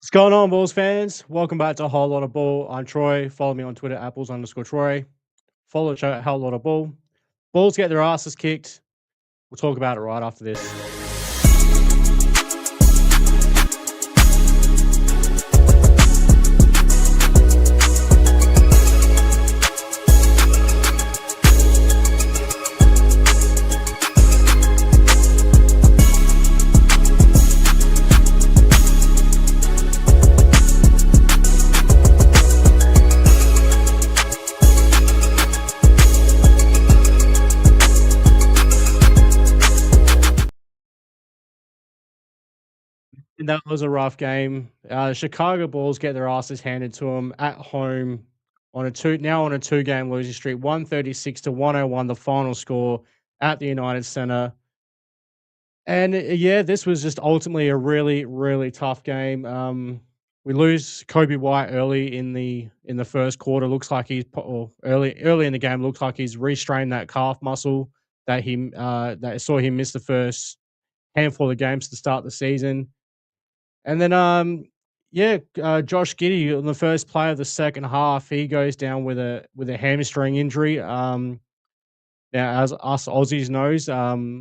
What's going on, Bulls fans? Welcome back to Whole Lotta Bull. I'm Troy. Follow me on Twitter at Bulls_Troy. Follow the show at Whole Lotta Bull. Bulls get their asses kicked. We'll talk about it right after this. And that was a rough game. Chicago Bulls get their asses handed to them at home on a two-game losing streak. 136-101, the final score at the United Center. And yeah, this was just ultimately a really, really tough game. We lose Kobe White early in the first quarter. Looks like or early in the game. Looks like he's restrained that calf muscle that saw him miss the first handful of games to start the season. And then yeah, Josh Giddey on the first play of the second half, he goes down with a hamstring injury. Now, as us Aussies knows,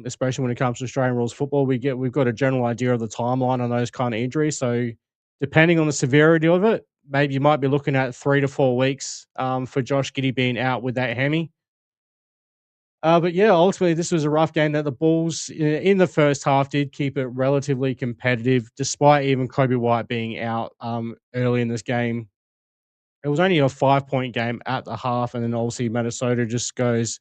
especially when it comes to Australian rules football, we've got a general idea of the timeline on those kind of injuries. So, depending on the severity of it, maybe you might be looking at 3 to 4 weeks for Josh Giddey being out with that hammy. But yeah, ultimately, this was a rough game that the Bulls in the first half did keep it relatively competitive, despite even Kobe White being out early in this game. It was only a 5 point game at the half, and then obviously Minnesota just goes,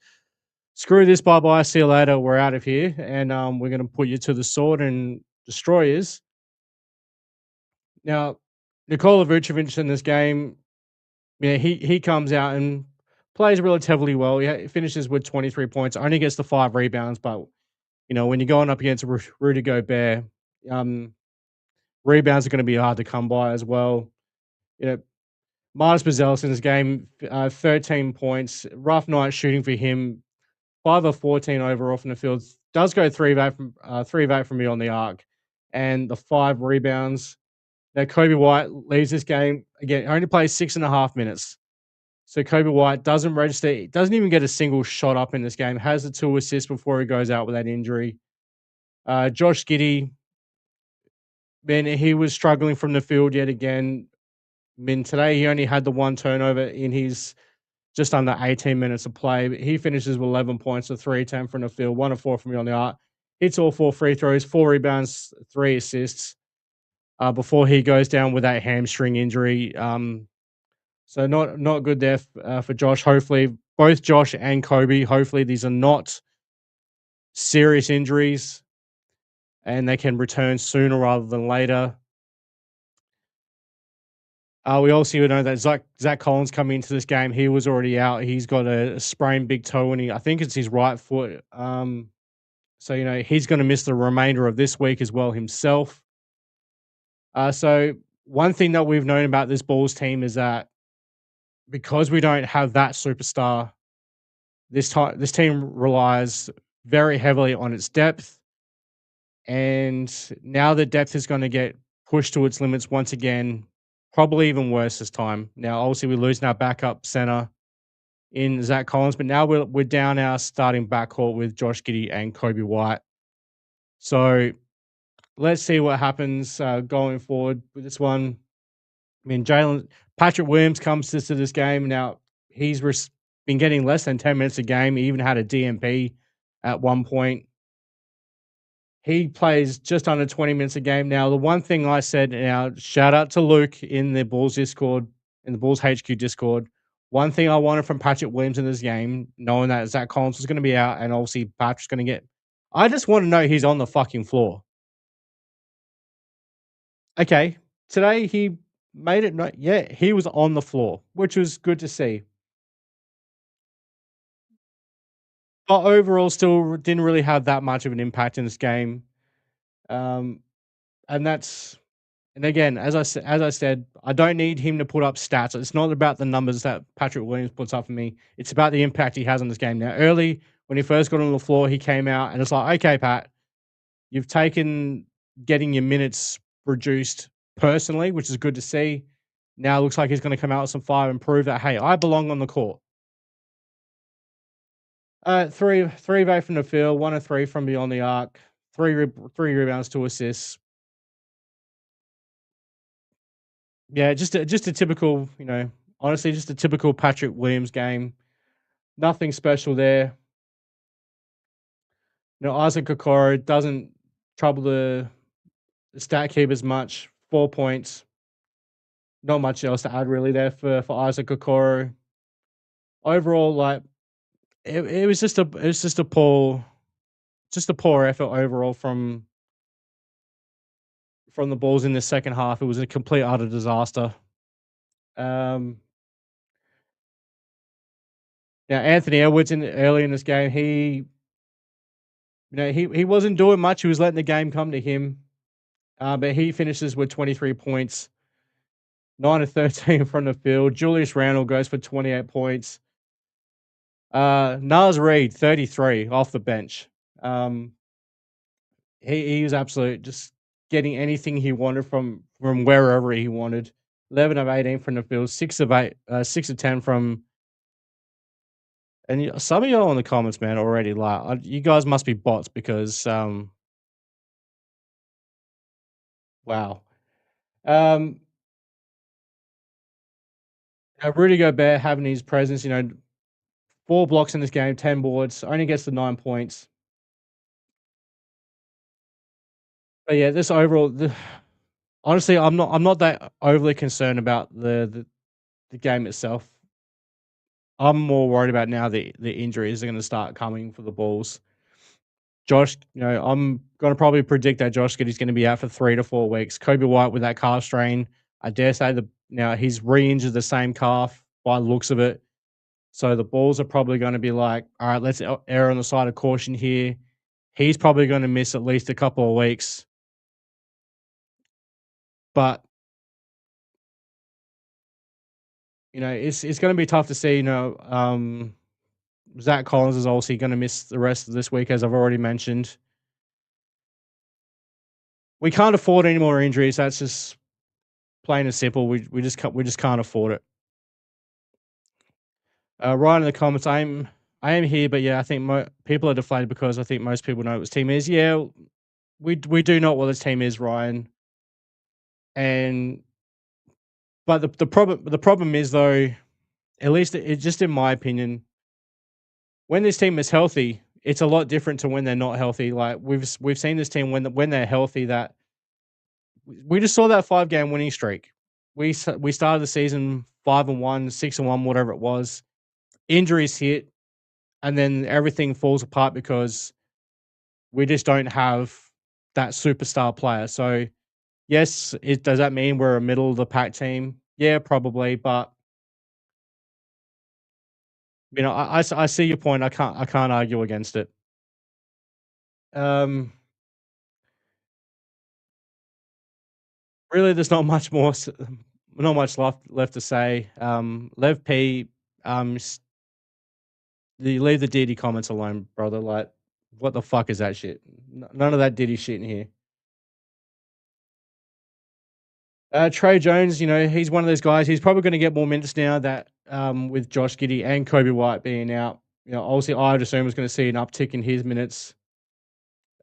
screw this, bye bye, see you later, we're out of here, and we're going to put you to the sword and destroy you. Now, Nikola Vucevic in this game, yeah, he comes out and plays relatively well. He finishes with 23 points, only gets the 5 rebounds, but when you're going up against Rudy Gobert, um, rebounds are going to be hard to come by as well. You know, Marcus Bazelis in this game, 13 points, rough night shooting for him. 5 of 14 overall from the field. Does go 3 of 8 from me on the arc, and the 5 rebounds. Now Kobe White leaves this game again. Only plays 6.5 minutes. So Kobe White doesn't register. Doesn't even get a single shot up in this game. Has the 2 assists before he goes out with that injury. Josh Giddey, man, he was struggling from the field yet again. I mean, today he only had the 1 turnover in his just under 18 minutes of play. But he finishes with 11 points, a 3-10 from the field, 1 of 4 from me on the arc. Hits all 4 free throws, 4 rebounds, 3 assists before he goes down with that hamstring injury. So not good there for Josh. Hopefully, both Josh and Kobe, hopefully these are not serious injuries and they can return sooner rather than later. We also know that Zach Collins coming into this game, he was already out. He's got a sprained big toe, and I think it's his right foot. So he's going to miss the remainder of this week as well himself. So one thing that we've known about this Bulls team is that because we don't have that superstar, this team relies very heavily on its depth, and now the depth is going to get pushed to its limits once again. Probably even worse this time. Now, obviously, we're losing our backup center in Zach Collins, but now we're down our starting backcourt with Josh Giddey and Kobe White. So let's see what happens going forward with this one. I mean, Patrick Williams comes to this game. Now, he's been getting less than 10 minutes a game. He even had a DMP at one point. He plays just under 20 minutes a game. Now, the one thing I said, now shout out to Luke in the Bulls Discord, in the Bulls HQ Discord. One thing I wanted from Patrick Williams in this game, knowing that Zach Collins was going to be out and obviously Patrick's going to get, I just want to know he's on the fucking floor. Okay, today he made it. Yeah, he was on the floor, which was good to see. But overall, still didn't really have that much of an impact in this game. Um, and that's and again, as I said, I don't need him to put up stats. It's not about the numbers that Patrick Williams puts up for me. It's about the impact he has on this game. Now, early when he first got on the floor, he came out and it's like, okay, Pat, you've taken getting your minutes reduced personally, which is good to see. Now it looks like he's going to come out with some fire and prove that, hey, I belong on the court. Three back from the field, 1 of 3 from beyond the arc, three rebounds, 2 assists. Yeah, just a typical, honestly, just a typical Patrick Williams game. Nothing special there. Isaac Okoro doesn't trouble the stat keepers much. 4 points. Not much else to add really there for Isaac Okoro. Overall, like it was just a poor effort overall from the Bulls in the second half. It was a complete utter disaster. Um, Now Anthony Edwards early in this game, he wasn't doing much. He was letting the game come to him. But he finishes with 23 points, 9 of 13 from the field. Julius Randle goes for 28 points. Naz Reid, 33 off the bench. He was absolute, just getting anything he wanted from wherever he wanted. 11 of 18 from the field, 6 of 10 from. And some of y'all in the comments, man, already like you guys must be bots because wow. Um, Rudy Gobert having his presence, 4 blocks in this game, 10 boards, only gets the 9 points. But yeah, this overall, honestly, I'm not that overly concerned about the game itself. I'm more worried about now the injuries are going to start coming for the Bulls. Josh, I'm going to probably predict that Josh Giddey's going to be out for 3 to 4 weeks. Coby White with that calf strain, I dare say now he's re-injured the same calf by the looks of it. So the Bulls are probably going to be like, all right, let's err on the side of caution here. He's probably going to miss at least a couple of weeks. But it's going to be tough to see. Zach Collins is also going to miss the rest of this week, as I've already mentioned. We can't afford any more injuries. That's just plain and simple. We just can't afford it. Ryan in the comments, I am here, but yeah, I think people are deflated because I think most people know what this team is. Yeah, we do know what this team is, Ryan. And but the problem is though, at least it just in my opinion, when this team is healthy, it's a lot different to when they're not healthy. Like we've seen this team when they're healthy, that we just saw that 5-game winning streak. We started the season 5-1, 6-1, whatever it was. Injuries hit, and then everything falls apart because we just don't have that superstar player. So yes, does that mean we're a middle of the pack team? Yeah, probably, but I see your point. I can't argue against it. Um, Really, there's not much more, not much left to say. Lev P, you leave the Diddy comments alone, brother. Like, what the fuck is that shit? None of that Diddy shit in here. Trey Jones, he's one of those guys. He's probably going to get more minutes now that with Josh Giddey and Coby White being out. Obviously, I'd assume is going to see an uptick in his minutes.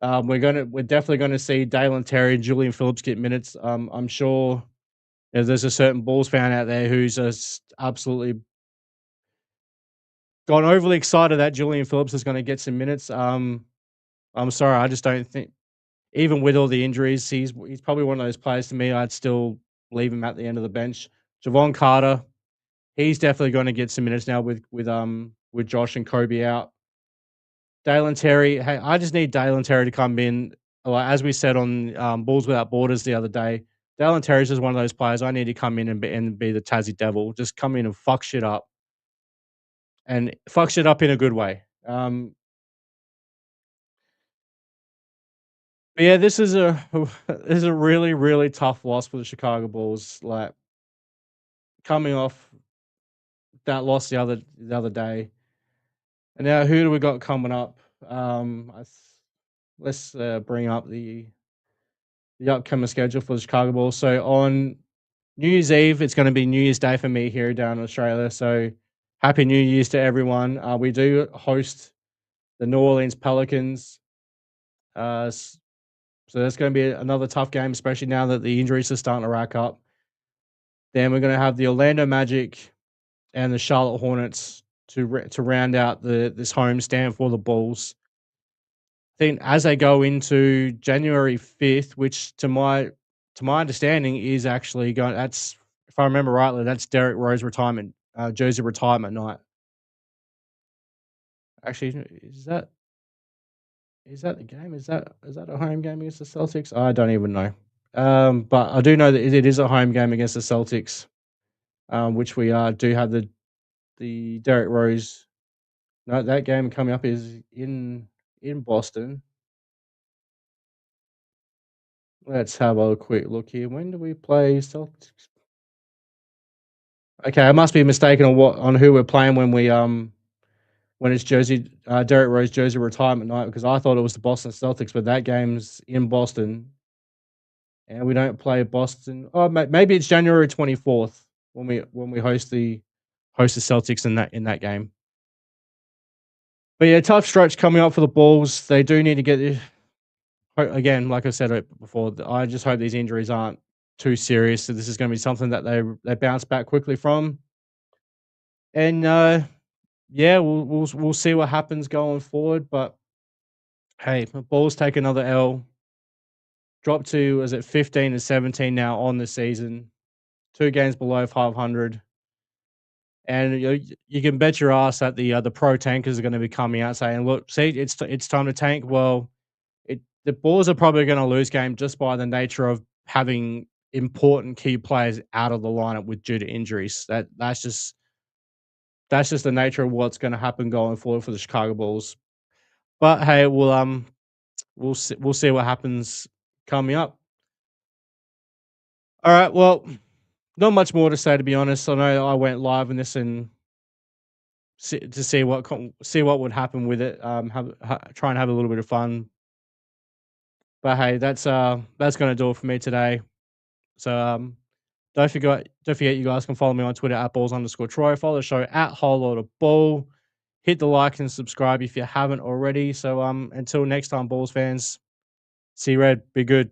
We're definitely going to see Dalen Terry and Julian Phillips get minutes. I'm sure there's a certain Bulls fan out there who's just absolutely gone overly excited that Julian Phillips is going to get some minutes. I'm sorry, I just don't think, even with all the injuries, he's probably one of those players to me. I'd still leave him at the end of the bench. Javon Carter, he's definitely going to get some minutes now with Josh and Kobe out. Dalen Terry, hey, I just need Dalen Terry to come in. Like, as we said on Bulls Without Borders the other day, Dalen Terry's just one of those players I need to come in and be the Tassie Devil. Just come in and fuck shit up. And fuck shit up in a good way. But yeah, this is a this is a really, really tough loss for the Chicago Bulls. Like, coming off that loss the other day. And now who do we got coming up? Let's bring up the upcoming schedule for the Chicago Bulls. So on New Year's Eve, it's going to be New Year's Day for me here down in Australia. So happy New Year's to everyone. We do host the New Orleans Pelicans. Uh, s- so that's going to be another tough game, especially now that the injuries are starting to rack up. Then we're going to have the Orlando Magic and the Charlotte Hornets to round out this home stand for the Bulls. I think as they go into January 5th, which to my understanding is actually going. That's if I remember rightly, that's Derrick Rose retirement jersey retirement night. Actually, is that the game? Is that a home game against the Celtics? I don't even know. But I do know that it is a home game against the Celtics, which we do have the Derrick Rose. No, that game coming up is in Boston. Let's have a quick look here. When do we play Celtics? Okay, I must be mistaken on who we're playing when it's Derrick Rose jersey retirement night, because I thought it was the Boston Celtics, but that game's in Boston, and we don't play Boston. Oh, maybe it's January 24th when we host the Celtics in that game. But yeah, tough stretch coming up for the Bulls. They do need to get again, like I said before. I just hope these injuries aren't too serious. So this is going to be something that they bounce back quickly from, and yeah, we'll see what happens going forward. But hey, the Bulls take another L, drop to is it 15 and 17 now on the season, 2 games below 500, and you can bet your ass that the pro tankers are going to be coming out saying, "Look, see, it's time to tank." Well, the Bulls are probably going to lose game just by the nature of having important key players out of the lineup with due to injuries. That's just the nature of what's going to happen going forward for the Chicago Bulls. But hey, we'll see what happens coming up. All right, well, not much more to say, to be honest. I know I went live in this and to see what would happen with it. Try and have a little bit of fun. But hey, that's gonna do it for me today. So don't forget you guys can follow me on Twitter at balls_Troy. Follow the show at Whole Lotta Bull. Hit the like and subscribe if you haven't already. So until next time, Bulls fans, see red, be good.